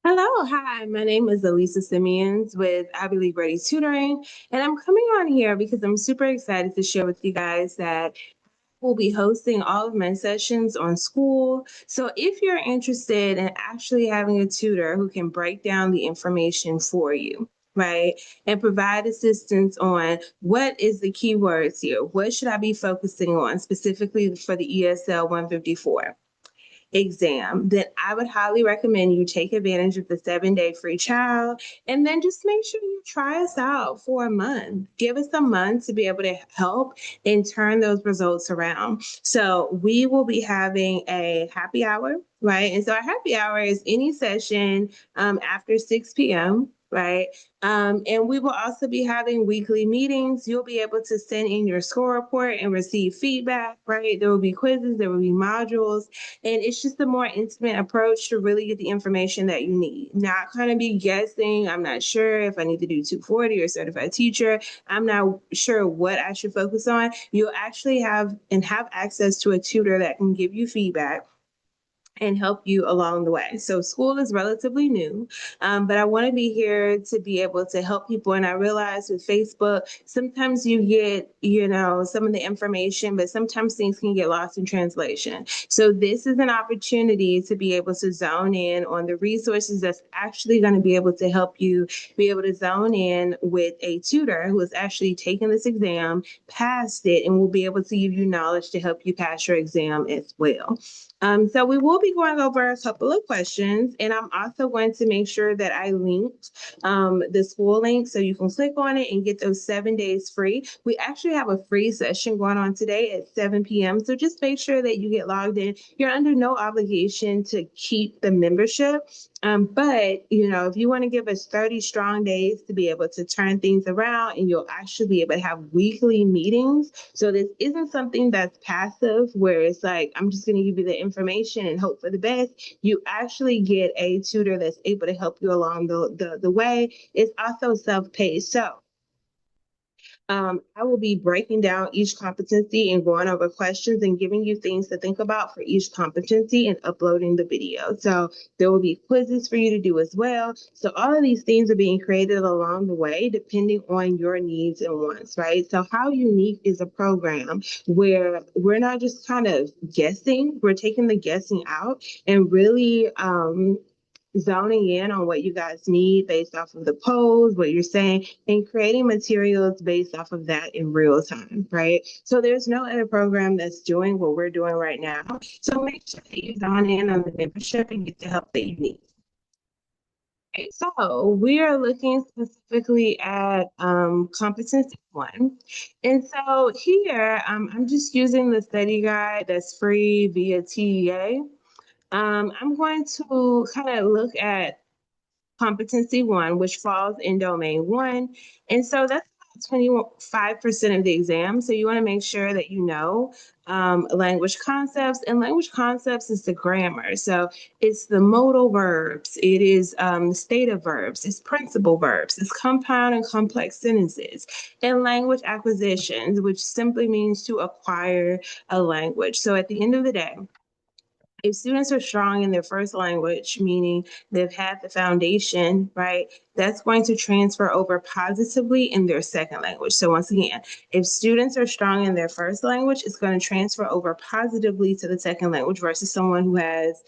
Hello, hi. My name is Elisa Simeons with Ivy League Ready Tutoring, and I'm coming on here because I'm super excited to share with you guys that we'll be hosting all of my sessions on Skool. So if you're interested in actually having a tutor who can break down the information for you, right, and provide assistance on what is the keywords here, what should I be focusing on specifically for the ESL 154 exam, then I would highly recommend you take advantage of the 7 day free trial and then just make sure you try us out for a month. Give us a month to be able to help and turn those results around. So we will be having a happy hour, right? And so our happy hour is any session after 6 p.m. Right. And we will also be having weekly meetings. You'll be able to send in your score report and receive feedback, right? There will be quizzes, there will be modules, and it's just a more intimate approach to really get the information that you need. Not kind of be guessing. I'm not sure if I need to do 240 or certified teacher. I'm not sure what I should focus on. You'll actually have access to a tutor that can give you feedback and help you along the way. So Skool is relatively new, but I want to be here to be able to help people. And I realize with Facebook, sometimes you get, some of the information, but sometimes things can get lost in translation. So this is an opportunity to be able to zone in on the resources that's actually going to be able to help you be able to zone in with a tutor who has actually taken this exam, passed it, and will be able to give you knowledge to help you pass your exam as well. So we will be going over a couple of questions, and I'm also going to make sure that I linked the Skool link so you can click on it and get those 7 days free. We actually have a free session going on today at 7 p.m. So just make sure that you get logged in. You're under no obligation to keep the membership. But if you want to give us 30 strong days to be able to turn things around, and you'll actually be able to have weekly meetings. So this isn't something that's passive where it's like, I'm just going to give you the information and hope for the best. You actually get a tutor that's able to help you along the way. It's also self-paced. So I will be breaking down each competency and going over questions and giving you things to think about for each competency and uploading the video. So there will be quizzes for you to do as well. So all of these things are being created along the way, depending on your needs and wants, right? So how unique is a program where we're not just kind of guessing, we're taking the guessing out and really zoning in on what you guys need based off of the polls, what you're saying, and creating materials based off of that in real time, right? So there's no other program that's doing what we're doing right now. So make sure that you zone in on the membership and get the help that you need. Okay, so we are looking specifically at competency one. And so here, I'm just using the study guide that's free via TEA. I'm going to kind of look at competency one, which falls in domain one. And so that's about 25% of the exam. So you want to make sure that you know language concepts. And language concepts is the grammar. So it's the modal verbs, it is stative verbs, it's principal verbs, it's compound and complex sentences, and language acquisitions, which simply means to acquire a language. So at the end of the day, if students are strong in their first language, meaning they've had the foundation, right, that's going to transfer over positively in their second language. So once again, if students are strong in their first language, it's going to transfer over positively to the second language versus someone who has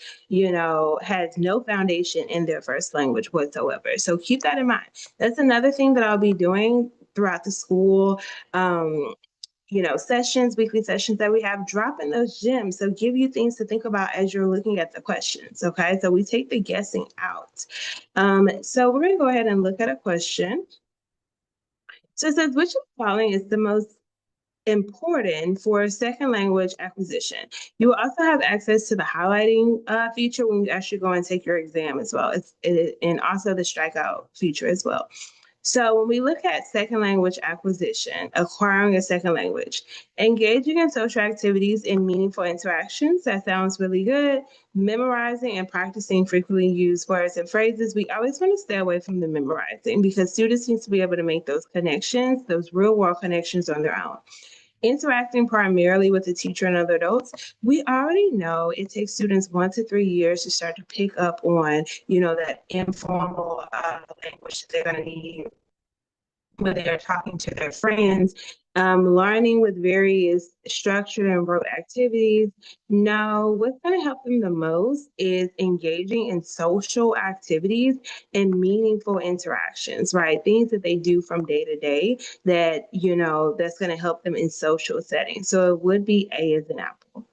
no foundation in their first language whatsoever. So keep that in mind. That's another thing that I'll be doing throughout the school. Sessions, weekly sessions that we have, dropping those gems. So give you things to think about as you're looking at the questions. Okay. So we take the guessing out. So we're going to go ahead and look at a question. So it says, which of the following is the most important for second language acquisition? You will also have access to the highlighting feature when you actually go and take your exam as well. And also the strikeout feature as well. So when we look at second language acquisition, acquiring a second language, engaging in social activities and meaningful interactions, that sounds really good. Memorizing and practicing frequently used words and phrases, we always want to stay away from the memorizing because students need to be able to make those connections, those real world connections on their own. Interacting primarily with the teacher and other adults, we already know it takes students 1 to 3 years to start to pick up on, that informal language that they're going to need when they're talking to their friends, learning with various structured and rote activities. No, what's going to help them the most is engaging in social activities and meaningful interactions, right? Things that they do from day to day that, that's going to help them in social settings. So it would be A as an apple.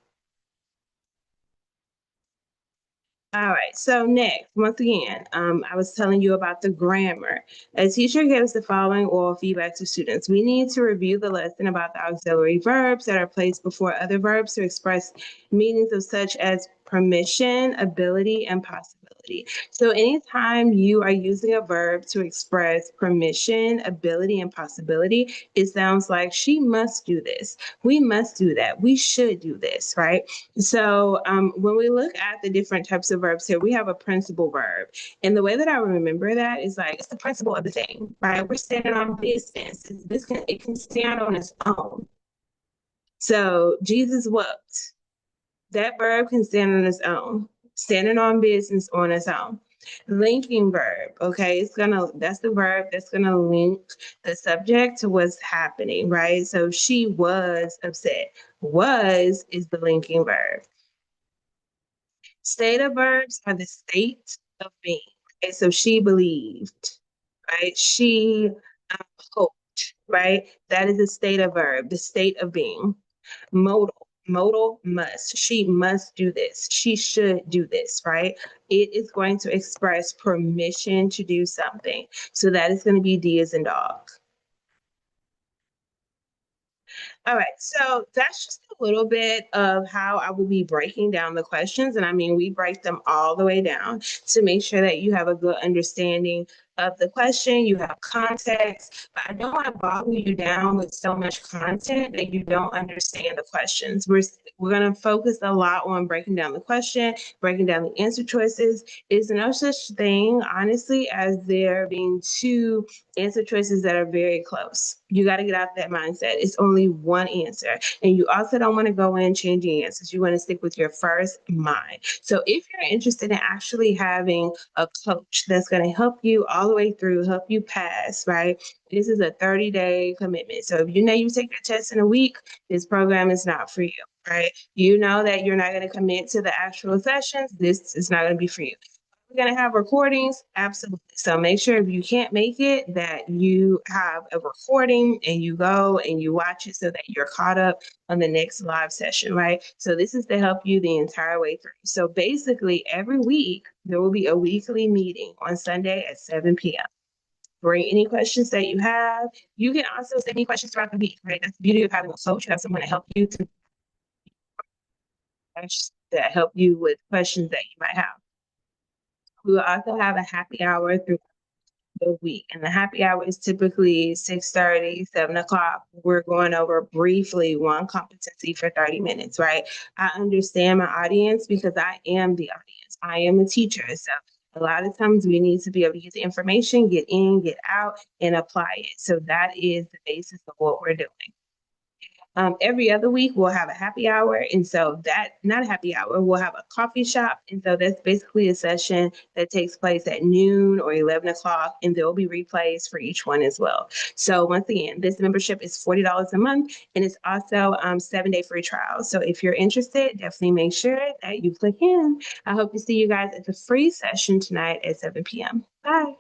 All right, so next, once again, I was telling you about the grammar. A teacher gives the following oral feedback to students. We need to review the lesson about the auxiliary verbs that are placed before other verbs to express meanings of such as permission, ability, and possibility. So anytime you are using a verb to express permission, ability, and possibility, it sounds like she must do this. We must do that. We should do this, right? So when we look at the different types of verbs here, we have a principal verb. And the way that I remember that is like, it's the principle of the thing, right? We're standing on business. It can stand on its own. So Jesus walked. That verb can stand on its own, standing on business on its own. Linking verb, okay, that's the verb that's gonna link the subject to what's happening, right? So she was upset. Was is the linking verb. Stative verbs are the state of being. Okay, so she believed, right? She hoped, right? That is a state of verb, the state of being. Modal must. She must do this. She should do this, right? It is going to express permission to do something. So that is going to be D as in dog. All right, so that's just a little bit of how I will be breaking down the questions. And I mean, we break them all the way down to make sure that you have a good understanding of the question, you have context, but I don't want to boggle you down with so much content that you don't understand the questions. We're going to focus a lot on breaking down the question, breaking down the answer choices. Is no such thing, honestly, as there being two answer choices that are very close. You got to get out that mindset. It's only one answer. And you also don't want to go in changing answers. You want to stick with your first mind. So if you're interested in actually having a coach that's going to help you all the way through, help you pass, right? This is a 30-day commitment. So if you know you take your test in a week, this program is not for you, right? You know that you're not going to commit to the actual sessions. This is not going to be for you. We're going to have recordings, absolutely. So make sure if you can't make it that you have a recording and you go and you watch it so that you're caught up on the next live session, right? So this is to help you the entire way through. So basically every week there will be a weekly meeting on Sunday at 7 p.m. Bring any questions that you have. You can also send me questions throughout the week, right? That's the beauty of having a coach. You have someone to help you that help you with questions that you might have. We will also have a happy hour through the week. And the happy hour is typically 6:30, 7 o'clock. We're going over briefly one competency for 30 minutes, right? I understand my audience because I am the audience. I am a teacher. So a lot of times we need to be able to get the information, get in, get out, and apply it. So that is the basis of what we're doing. Every other week, we'll have a happy hour. And so not a happy hour, we'll have a coffee shop. And so that's basically a session that takes place at noon or 11 o'clock. And there will be replays for each one as well. So once again, this membership is $40 a month. And it's also 7-day free trial. So if you're interested, definitely make sure that you click in. I hope to see you guys at the free session tonight at 7 p.m. Bye.